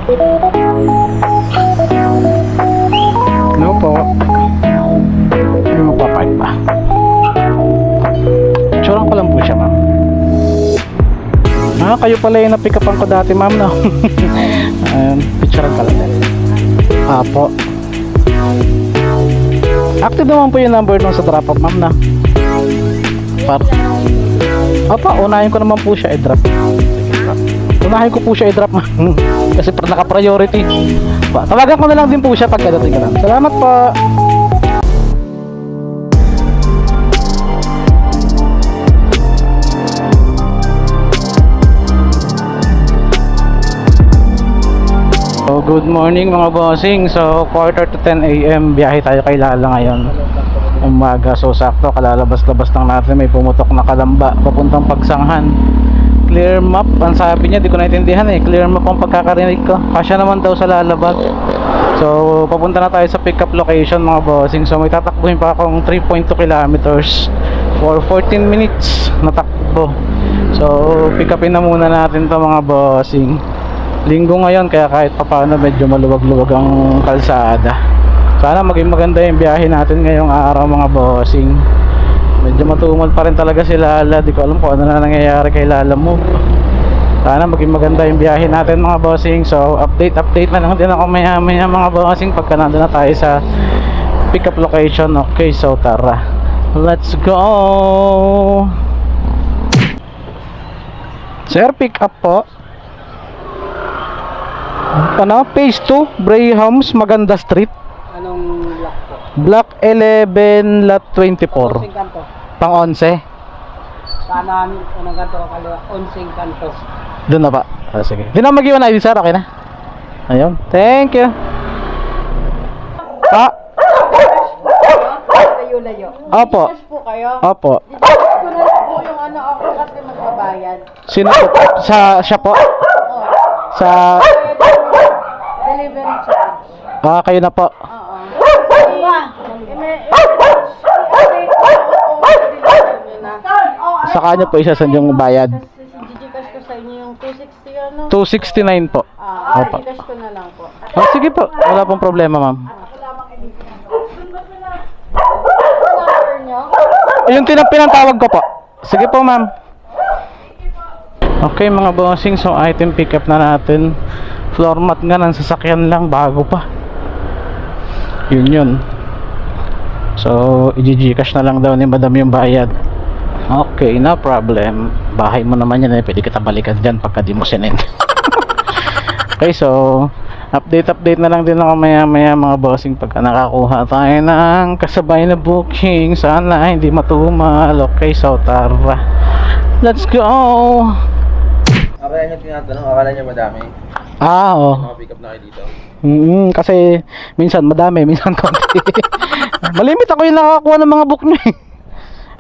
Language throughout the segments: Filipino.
Ano po? Ano magpapark pa? Picturean ko lang po siya, ma'am. Ah, kayo pala yung na-pick upan ko dati, ma'am, no? Picturean ka lang. Apo. Active naman po yung number nung sa drop off, ma'am, na. Apa, unahin ko naman po siya i-drop. Unahin ko po siya i-drop, ma'am. Kasi naka-priority. Tawagan ko na lang din po siya pagkadating ka lang. Salamat po. So, good morning mga bossing. So, quarter to 10 AM biyahe tayo kay Lala ngayon. Umaga. So, sakto kalalabas-labas lang natin. May pumutok na Kalamba papuntang Pagsanghan. Clear map. Ang sabi niya, di ko naintindihan eh. Clear map ang pagkakarinig ko. Kasya naman daw sa Lalabag. So, papunta na tayo sa pick up location mga bossing. So, may tatakbuhin pa akong 3.2 kilometers for 14 minutes na takbo. So, pick upin na muna natin to mga bossing. Linggo ngayon kaya kahit papaano medyo maluwag-luwag ang kalsada. Sana maging maganda yung biyahe natin ngayong araw mga bossing. Medyo matumal pa rin talaga si Lala. Di ko alam kung ano na nangyayari kay Lala mo. Sana maging maganda yung biyahe natin mga bossing. So update na lang din ako maya mga bossing pagka nandun na tayo sa pick up location. Okay, so tara, let's go. Sir, pick up po. Ano? Phase 2, Brayhams, Maganda Street. Anong block po? Block 11, lot 24. Onsing kanto. Pang 11. Kanan, unang kanto ka kaliwa. Onsing kanto. Doon na pa. Ah, sige. Di na mag-iwan ID sir, okay na? Ayun. Thank you. Pa? Layo-layo. Opo. Cash po kayo. Opo. I-cash ko na lang po yung ano ako kasi magbabayad. Sino po? Siya po? Oo. Sa... Delivery charge. Ah, kayo na po. Oo. Sa kanya po isasend yung bayad. Gcash ko sa inyo yung 260 ano? 269 po. Opo. I-cash ko na lang po. Oh, sige po. Wala pong problema, ma'am. Number nyo? Yung pinantawag ko po. Sige po, ma'am. Okay mga bossing, so item pick up na natin. Floor mat nga ng sasakyan lang, bago pa. Yun. So i-gcash na lang daw ni madam yung bayad. Okay, no problem. Bahay mo naman yan eh, pwede kita balikan dyan pagka di mo sinend. Okay, so update na lang din ako maya mga bossing pagka nakakuha tayo ng kasabay na booking. Sana hindi matumal. Okay, so tara, let's go. Akala niya tinatanong, akala niya madami. Oo. Pick up na kayo dito. Kasi minsan madami, minsan konti. Malimit ako yung nakakuha ng mga book niya.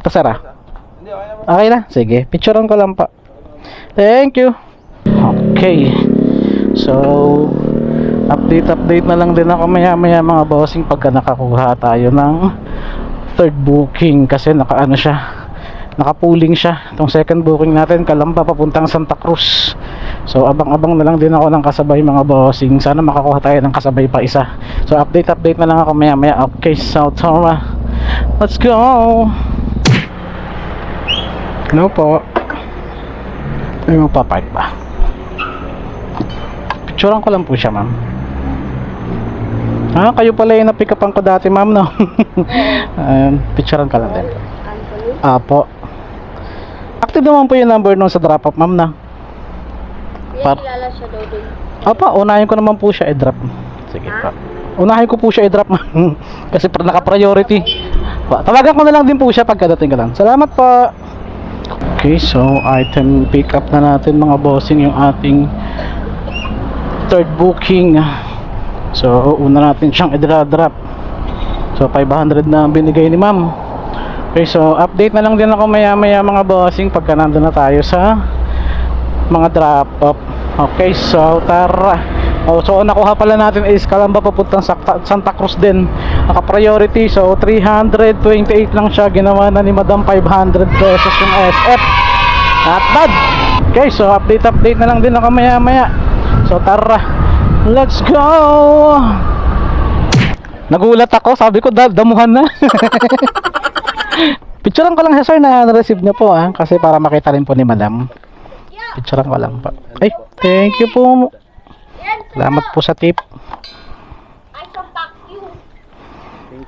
Ito sir ah. Hindi, okay naman. Okay na? Sige, picturean ko lang pa. Thank you. Okay. So update na lang din ako maya mga bossing pagka nakakuha tayo ng third booking. Kasi naka-pooling siya. Itong second booking natin, Kalamba papuntang Santa Cruz. So abang-abang na lang din ako ng kasabay mga bossing. Sana makakuha tayo ng kasabay pa isa. So update na lang ako maya. Okay, so tara, let's go. Ano po? Ay magpapark ba? Picturean ko lang po siya, ma'am. Ah, kayo pala yung na-pick upan ko dati, ma'am, no? Picturean ka lang din. Apo. Active naman po yung number nung sa drop off, ma'am, na. Kilala siya daw din. Apa, unahin ko naman po siya i-drop. Sige pa. Unahin ko po siya i-drop, ma'am. Kasi naka-priority. Tawagan ko na lang din po siya pagkadating ka lang. Salamat po. Okay, so item pick up na natin mga bossing yung ating third booking. So una natin siyang i-drop. So 500 na binigay ni ma'am. Okay, so update na lang din ako maya mga bossing pagka nandun na tayo sa mga drop off. Okay, so tara. So nakuha pala natin is Kalamba papuntang Santa Cruz din. Naka-priority, so 328 lang siya. Ginawa na ni madam 500 pesos yung SF. Not bad. Okay, so update na lang din ako maya. So tara, Let's go! Nagulat ako, sabi ko damuhan na. Picturean ko lang siya sir na na-receive niyo po kasi para makita rin po ni madam. Picturean ko lang po. Ay, thank you po. Salamat po sa tip.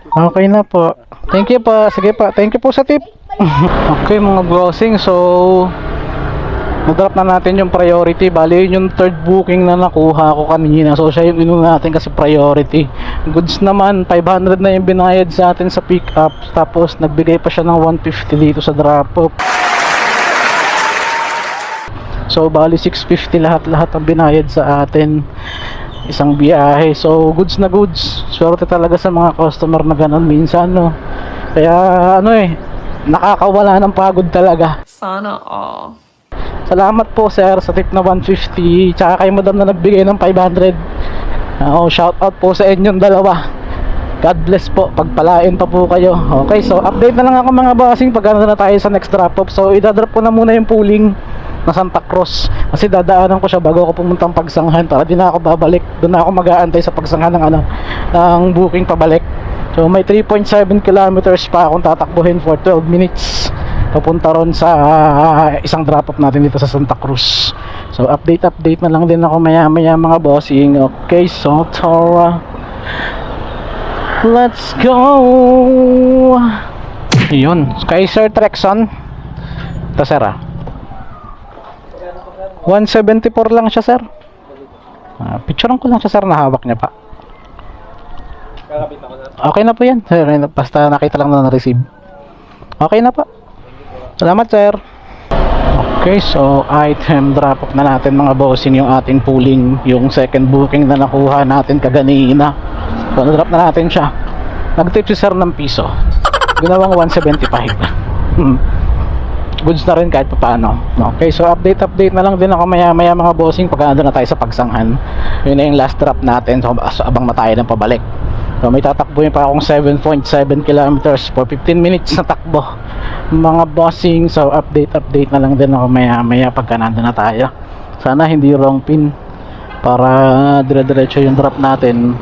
Okay na po. Thank you po. Sige po. Thank you po sa tip. Okay mga bossing. So, na-drop na natin yung priority. Bali yun yung third booking na nakuha ko kanina. So, siya yung inuna natin kasi priority. Goods naman, 500 na yung binayad sa atin sa pick up. Tapos, nagbigay pa siya ng 150 dito sa drop off. So, bali 650 lahat-lahat ang binayad sa atin. Isang biyahe. So, goods na goods. Swerte talaga sa mga customer na ganun minsan, no? Kaya, nakakawala ng pagod talaga. Sana all. Salamat po, sir, sa tip na 150. Tsaka kay madam na nagbigay ng 500. Shout out po sa inyong dalawa. God bless po. Pagpalain pa po kayo. Okay, so update na lang ako mga bossing pag na tayo sa next drop off. So, idadrop ko na muna yung pooling na Santa Cruz kasi dadaanan ko siya bago ako pumuntang Pagsanghan para di na ako babalik. Doon na ako mag-aantay sa Pagsanghan ng booking pabalik. So may 3.7 kilometers pa akong tatakbuhin for 12 minutes papunta ron sa isang drop off natin dito sa Santa Cruz. So update na lang din ako maya mga bossing. Okay, so tara, let's go. Yun, kay Sir Trexon ito sir 174 lang siya sir. Picturean ko lang siya sir na hawak niya pa. Okay na po yan sir, basta nakita lang na na-receive. Okay na po. Salamat sir. Okay, so item drop off na natin mga bossing yung ating pooling, yung second booking na nakuha natin kaganina. So na-drop na natin siya. Nag-tip si sir ng piso, ginawang 175. Goods na rin kahit paano. Okay, so update na lang din ako maya mga bossing pag na tayo sa Pagsanghan. Yun na yung last drop natin. So abang na tayo ng pabalik. So may tatakbuhin pa akong 7.7 kilometers for 15 minutes na takbo mga bossing. So update na lang din ako maya pagka nandun na tayo. Sana hindi wrong pin para dire-diretso yung drop natin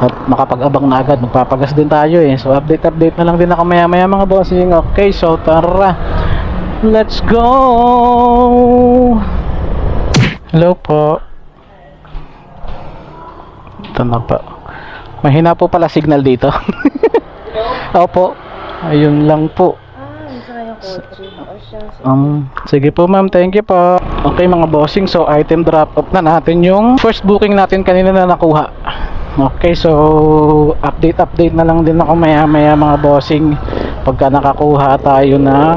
at makapag-abang na agad. Magpapagas din tayo so update na lang din ako maya mga bossing. Okay, so tara, let's go. Hello po. Ito na po. Mahina po pala signal dito. Opo. Ayun lang po. Sige po ma'am, thank you po. Okay mga bossing, so item drop off na natin yung first booking natin kanina na nakuha. Okay, so update na lang din ako maya mga bossing pagka nakakuha tayo ng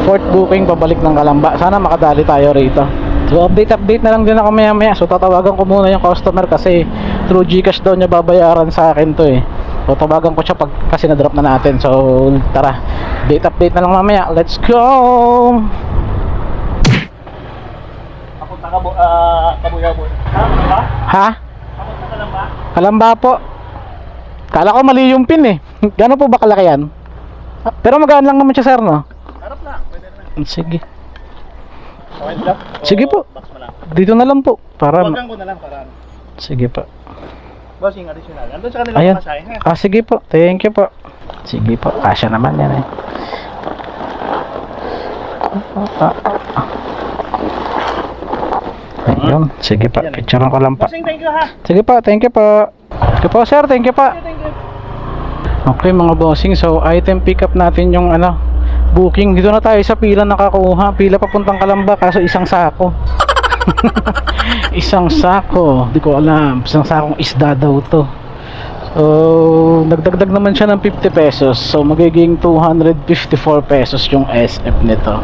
fourth booking pabalik ng Kalamba. Sana makadali tayo rito. So update na lang din ako maya. So tatawagan ko muna yung customer kasi through GCash daw niya babayaran sa akin to So tawagan ko siya kasi na-drop na natin. So tara, update na lang mamaya. Let's go. Papunta ka Kabuyabon. Ha? Papunta ka lang ba? Kalamba po. Kala ko mali yung pin Gano'n po ba kalaki yan? Pero magaan lang naman siya sir, no? Harap lang, pwede na. Sige. Okay lang? Sige po. Box mo lang. Dito na lang po para Huwagan ko na lang para. sige po. Bossing additional. Andun sa kanila Ayan. masahe ha. Sige po. Thank you po. Sige po. Kasya naman yan Ayun. Sige po. Picturean ko lang po. Bossing, thank you ha. Sige po. Thank you po. Thank you po sir. Thank you po. Thank you. Okay mga bossing. So item pick up natin yung booking. Dito na tayo sa pila nakakuha. Pila papuntang Kalamba kaso isang sako. Isang sako, di ko alam, isang sakong isda daw to. So nagdagdag naman siya ng 50 pesos, so magiging 254 pesos yung SF nito.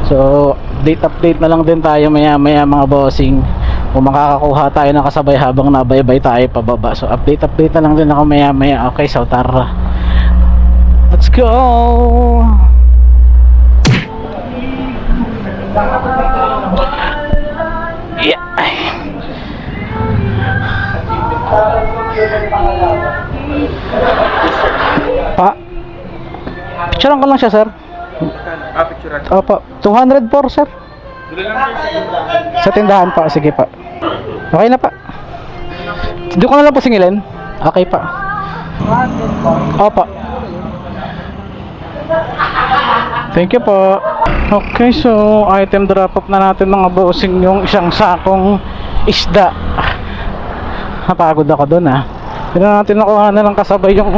So update na lang din tayo maya mga bossing kung makakakuha tayo ng kasabay habang nabaybay tayo pababa. So update na lang din ako maya. Okay, so tara, let's go. Yeah. Pa, picturean ko lang siya sir. Picture. Opo, 204 sir. Sa tindahan pa, sige pa. Okay na pa. Doon ko na lang po singilin. Okay pa. Opo. Thank you po. Okay, so item drop up na natin mga bossing yung isang sakong isda. Napagod ako doon ah. Hindi na natin nakuha na lang kasabay yung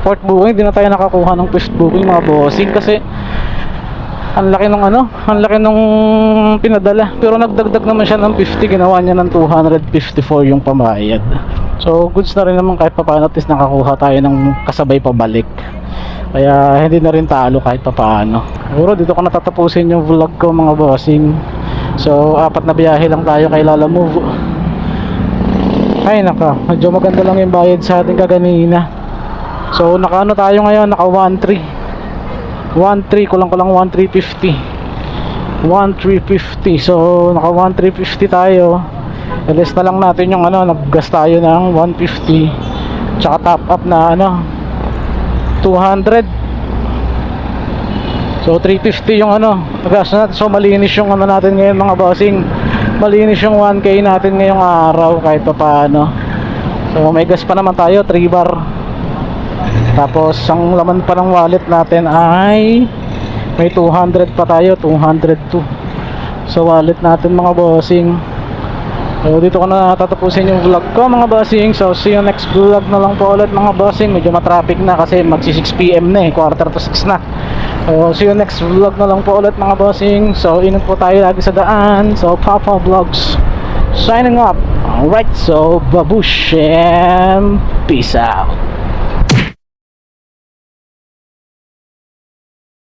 port booking. Hindi na tayo nakakuha ng first booking mga bossing kasi ang laki nung ang laki nung pinadala. Pero nagdagdag naman siya ng 50, ginawa niya ng 254 yung pamayad. So goods na rin naman kahit papaano, at least nakakuha tayo ng kasabay pabalik. Kaya hindi na rin talo kahit papaano. Siguro dito ko natatapusin yung vlog ko mga bossing. So 4 na biyahe lang tayo kay Lala Move. Ay naka, medyo maganda lang yung bayad sa atin kaganina. So naka tayo ngayon, naka 1.3 kulang 1.350. 1.350. So naka 1.350 tayo. Alis na lang natin yung naggas tayo ng 150. Tsaka top up na 200. So 350 yung gas natin. So malinis yung natin ngayon mga bossing. Malinis yung 1k natin ngayong araw kahit pa paano. So may gas pa naman tayo, 3 bar. Tapos ang laman pa ng wallet natin ay may 200 pa tayo, 202 sa wallet natin mga bossing. So dito ko na tatapusin yung vlog ko mga bossing. So see you next vlog na lang po ulit mga bossing. Medyo matraffic na kasi magsi 6 PM na 5:45 na. So see you next vlog na lang po ulit mga bossing. So ingat po tayo lagi sa daan. So Papa Vlogs signing up. Alright, so babush and peace out.